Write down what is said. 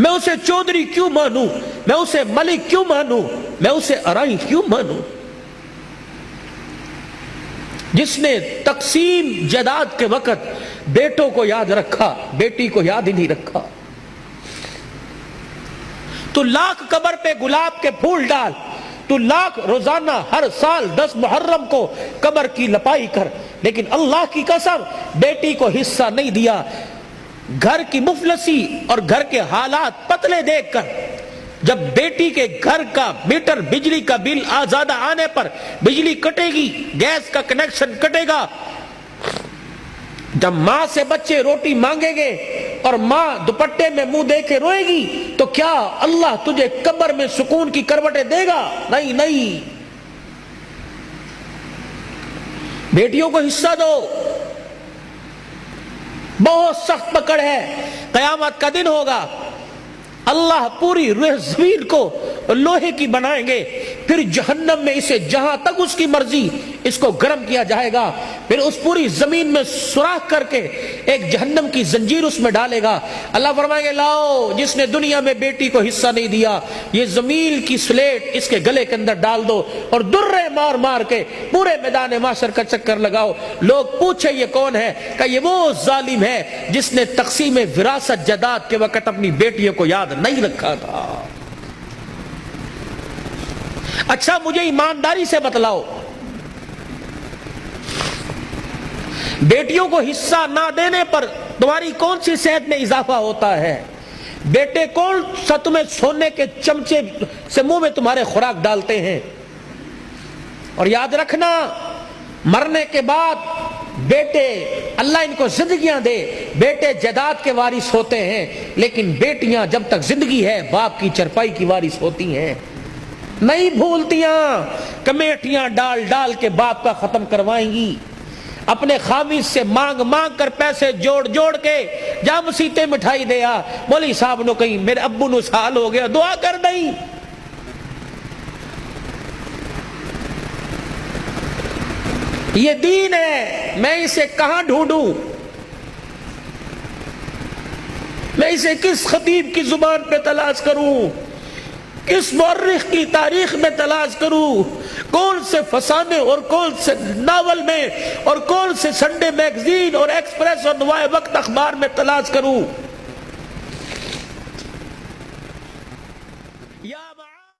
میں اسے چودھری کیوں مانوں، میں اسے ملک کیوں مانوں، میں اسے ارائی کیوں مانوں؟ جس نے تقسیم جائیداد کے وقت بیٹوں کو یاد رکھا، بیٹی کو یاد ہی نہیں رکھا۔ تو لاکھ قبر پہ گلاب کے پھول ڈال، تو لاکھ روزانہ ہر سال 10 محرم کو قبر کی لپائی کر، لیکن اللہ کی قسم بیٹی کو حصہ نہیں دیا۔ گھر کی مفلسی اور گھر کے حالات پتلے دیکھ کر، جب بیٹی کے گھر کا میٹر بجلی کا بل زیادہ آنے پر بجلی کٹے گی، گیس کا کنیکشن کٹے گا، جب ماں سے بچے روٹی مانگیں گے اور ماں دوپٹے میں منہ دے کے روئے گی، تو کیا اللہ تجھے قبر میں سکون کی کروٹیں دے گا؟ نہیں نہیں۔ بیٹیوں کو حصہ دو۔ بہت سخت پکڑ ہے، قیامت کا دن ہوگا، اللہ پوری روح زمین کو لوہے کی بنائیں گے، پھر جہنم میں اسے جہاں تک اس کی مرضی اس کو گرم کیا جائے گا، پھر اس پوری زمین میں سوراخ کر کے ایک جہنم کی زنجیر اس میں ڈالے گا۔ اللہ فرمائیں گے لاؤ، جس نے دنیا میں بیٹی کو حصہ نہیں دیا، یہ زمین کی سلیٹ اس کے گلے کے اندر ڈال دو اور درے مار مار کے پورے میدان معاشر کا چکر لگاؤ۔ لوگ پوچھے یہ کون ہے؟ کہ یہ وہ ظالم ہے جس نے تقسیم وراثت جائیداد کے وقت اپنی بیٹیوں کو یاد نہیں رکھا تھا۔ اچھا مجھے ایمانداری سے بتلاؤ، بیٹیوں کو حصہ نہ دینے پر تمہاری کون سی صحت میں اضافہ ہوتا ہے؟ بیٹے کون سا تمہیں سونے کے چمچے سے منہ میں تمہارے خوراک ڈالتے ہیں؟ اور یاد رکھنا، مرنے کے بعد بیٹے، اللہ ان کو زندگیاں دے، بیٹے جائیداد کے وارث ہوتے ہیں، لیکن بیٹیاں جب تک زندگی ہے باپ کی چرپائی کی وارث ہوتی ہیں۔ نہیں بھولتیاں، کمیٹیاں ڈال ڈال کے باپ کا ختم کروائیں گی، اپنے خامد سے مانگ مانگ کر پیسے جوڑ جوڑ کے جا مسیتے مٹھائی دیا، مولوی صاحب نو کہیں میرے ابو نو سال ہو گیا دعا کر دئی۔ یہ دین ہے، میں اسے کہاں ڈھونڈوں؟ میں اسے کس خطیب کی زبان پہ تلاش کروں؟ کس مورخ کی تاریخ میں تلاش کروں؟ کون سے فسانے اور کون سے ناول میں اور کون سے سنڈے میگزین اور ایکسپریس اور نوائے وقت اخبار میں تلاش کروں؟